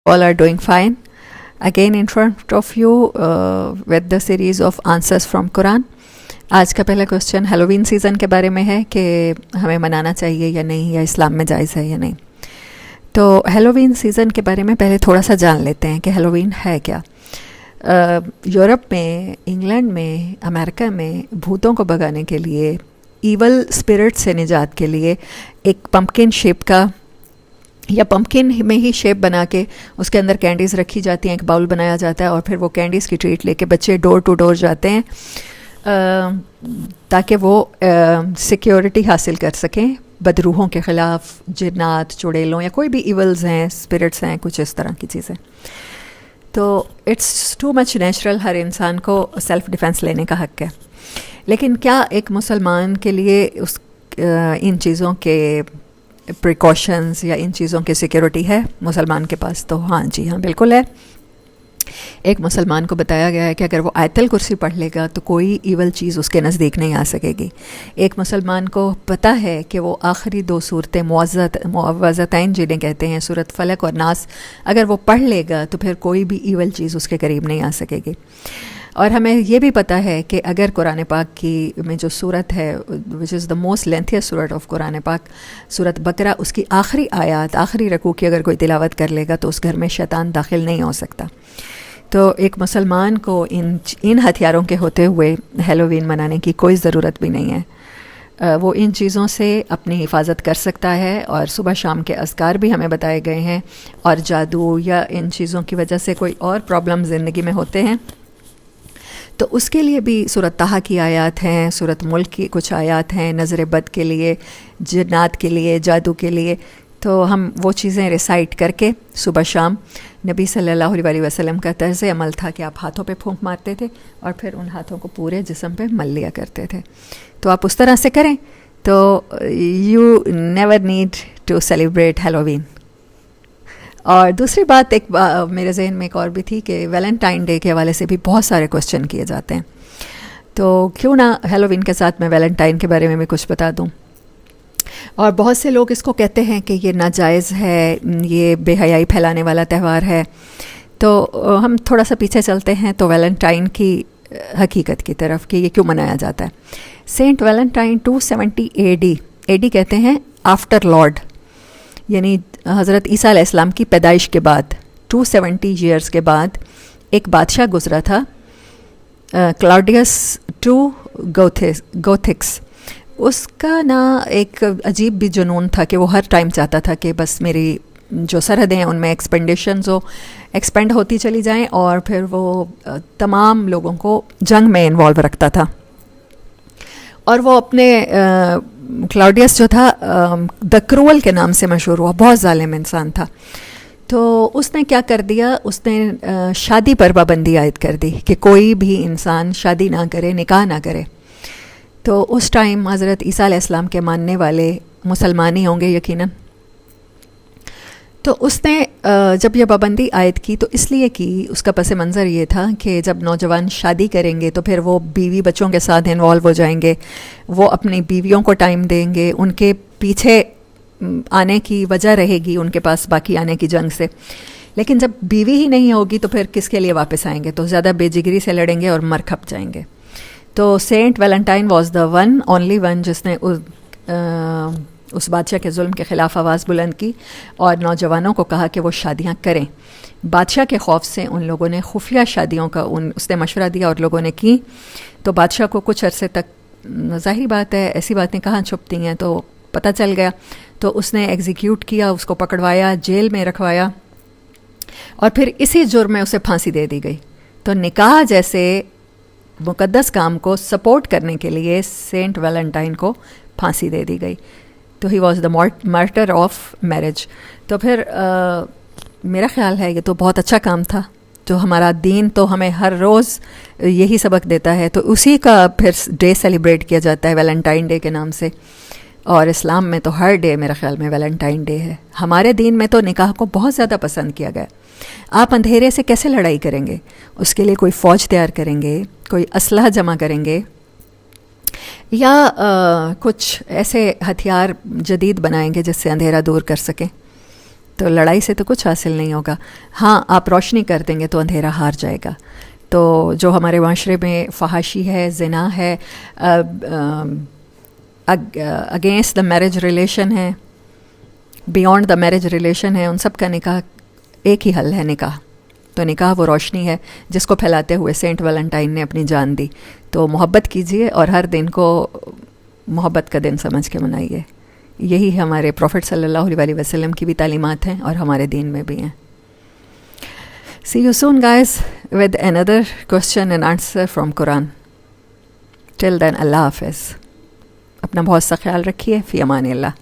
All are doing fine. Again in front of you with the series of answers from Quran. आज का पहला question Halloween season के बारे में है कि हमें मनाना चाहिए या नहीं, या इस्लाम में जायज़ है या नहीं. तो हेलोवीन सीज़न के बारे में पहले थोड़ा सा जान लेते हैं कि हेलोवीन है क्या. यूरोप में, इंग्लैंड में, अमेरिका में भूतों को भगाने के लिए, ईवल स्पिरिट से निजात के लिए एक पम्पकिन शेप का या पम्पकिन में ही शेप बना के उसके अंदर कैंडीज़ रखी जाती हैं, एक बाउल बनाया जाता है और फिर वो कैंडीज़ की ट्रीट लेके बच्चे डोर टू डोर जाते हैं ताकि वो सिक्योरिटी हासिल कर सकें बदरूहों के ख़िलाफ़, जिन्नात, चुड़ैलों या कोई भी इवल्स हैं, स्पिरिट्स हैं, कुछ इस तरह की चीज़ें. तो इट्स टू मच नेचुरल, हर इंसान को सेल्फ़ डिफेंस लेने का हक़ है. लेकिन क्या एक मुसलमान के लिए इन चीज़ों के प्रिकॉशंस या इन चीज़ों की सिक्योरिटी है मुसलमान के पास? तो हाँ जी हाँ, बिल्कुल है. एक मुसलमान को बताया गया है कि अगर वो आयतल कुर्सी पढ़ लेगा तो कोई ईवल चीज़ उसके नज़दीक नहीं आ सकेगी. एक मुसलमान को पता है कि वो आखिरी 2 सूरतें मुअव्वज़तैन जिन्हें कहते हैं, सूरत फलक और नास, अगर वो पढ़ लेगा तो फिर कोई भी ईवल चीज़ उसके करीब नहीं आ सकेगी. और हमें ये भी पता है कि अगर कुरान पाक की में जो सूरत है which is the most lengthiest सूरत ऑफ कुरान पाक, सूरत बकरा, उसकी आखिरी आयत, आखिरी रकू की अगर कोई तिलावत कर लेगा तो उस घर में शैतान दाखिल नहीं हो सकता. तो एक मुसलमान को इन हथियारों के होते हुए हेलोवीन मनाने की कोई ज़रूरत भी नहीं है. वो इन चीज़ों से अपनी हिफाजत कर सकता है और सुबह शाम के अज़कार भी हमें बताए गए हैं. और जादू या इन चीज़ों की वजह से कोई और प्रॉब्लम ज़िंदगी में होते हैं तो उसके लिए भी सूरत ताहा की आयत हैं, सूरत मुल्क की कुछ आयत हैं, नज़र बद के लिए, जिन्नात के लिए, जादू के लिए. तो हम वो चीज़ें रिसाइट करके सुबह शाम, नबी सल्लल्लाहु अलैहि वसल्लम का तर्ज़ अमल था कि आप हाथों पे फूंक मारते थे और फिर उन हाथों को पूरे जिस्म पे मल लिया करते थे. तो आप उस तरह से करें तो you never need to celebrate Halloween. और दूसरी बात मेरे जहन में एक और भी थी कि वैलेंटाइन डे के हवाले से भी बहुत सारे क्वेश्चन किए जाते हैं. तो क्यों ना हेलोवीन के साथ मैं वैलेंटाइन के बारे में भी कुछ बता दूं. और बहुत से लोग इसको कहते हैं कि ये नाजायज़ है, ये बेहयाई फैलाने वाला त्यौहार है. तो हम थोड़ा सा पीछे चलते हैं तो वैलेंटाइन की हकीकत की तरफ कि ये क्यों मनाया जाता है. सेंट वैलेंटाइन 270 AD कहते हैं आफ्टर लॉर्ड, यानी हज़रत ईसा अलैहिस्सलाम की पैदाइश के बाद 270 ईयर्स के बाद एक बादशाह गुज़रा था, क्लाउडियस II गोथिक्स. उसका ना एक अजीब भी जुनून था कि वो हर टाइम चाहता था कि बस मेरी जो सरहदें हैं उनमें एक्सपेंड होती चली जाएं और फिर वो तमाम लोगों को जंग में इन्वॉल्व रखता था. और वो अपने क्लाउडियस जो था द क्रूअल के नाम से मशहूर हुआ, बहुत जालिम इंसान था. तो उसने क्या कर दिया, उसने शादी पर पाबंदी आयद कर दी कि कोई भी इंसान शादी ना करे, निकाह ना करे. तो उस टाइम हज़रत ईसा अलैहिस्सलाम के मानने वाले मुसलमान ही होंगे यकीनन. तो उसने जब यह पाबंदी आयद की तो इसलिए की, उसका पस मंज़र ये था कि जब नौजवान शादी करेंगे तो फिर वो बीवी बच्चों के साथ इन्वॉल्व हो जाएंगे, वो अपनी बीवियों को टाइम देंगे, उनके पीछे आने की वजह रहेगी उनके पास बाकी आने की जंग से. लेकिन जब बीवी ही नहीं होगी तो फिर किसके लिए वापस आएंगे, तो ज़्यादा बेजिगरी से लड़ेंगे और मर खप जाएंगे. तो Saint Valentine was the one only one जिसने उस बादशाह के जुल्म के ख़िलाफ़ आवाज़ बुलंद की और नौजवानों को कहा कि वो शादियां करें. बादशाह के खौफ से उन लोगों ने खुफिया शादियों का उसने मशवरा दिया और लोगों ने की. तो बादशाह को कुछ अरसे तक, ज़ाहिर बात है ऐसी बातें कहाँ छुपती हैं, तो पता चल गया. तो उसने एग्जीक्यूट किया, उसको पकड़वाया, जेल में रखवाया और फिर इसी जुर्म में उसे फांसी दे दी गई. तो निकाह जैसे मुकद्दस काम को सपोर्ट करने के लिए सेंट वैलेंटाइन को फांसी दे दी गई. तो he was the martyr of marriage. तो फिर मेरा ख़्याल है ये तो बहुत अच्छा काम था. तो हमारा दीन तो हमें हर रोज़ यही सबक देता है, तो उसी का फिर डे सेलिब्रेट किया जाता है वैलेंटाइन डे के नाम से. और इस्लाम में तो हर डे मेरे ख़्याल में वैलेंटाइन डे है. हमारे दीन में तो निकाह को बहुत ज़्यादा पसंद किया गया. आप अंधेरे से कैसे लड़ाई करेंगे, उसके लिए कोई फ़ौज तैयार करेंगे, कोई असलहा जमा करेंगे या कुछ ऐसे हथियार जदीद बनाएंगे जिससे अंधेरा दूर कर सकें. تو لڑائی سے تو کچھ حاصل نہیں ہوگا. ہاں آپ روشنی کر دیں گے تو اندھیرا ہار جائے گا. تو جو ہمارے معاشرے میں فحاشی ہے, زنا ہے, اگینسٹ دا میرج ریلیشن ہے, بیونڈ دا میرج ریلیشن ہے, ان سب کا نکاح ایک ہی حل ہے, نکاح. تو نکاح وہ روشنی ہے جس کو پھیلاتے ہوئے سینٹ ویلنٹائن نے اپنی جان دی. تو محبت کیجئے اور ہر دن کو محبت کا دن سمجھ کے منائیے. یہی ہمارے پروفٹ صلی اللہ علیہ وسلم کی بھی تعلیمات ہیں اور ہمارے دین میں بھی ہیں. See you soon guys with another question and answer from Quran. Till then, Allah Hafiz. اپنا بہت سا خیال رکھیے. فی امان اللہ.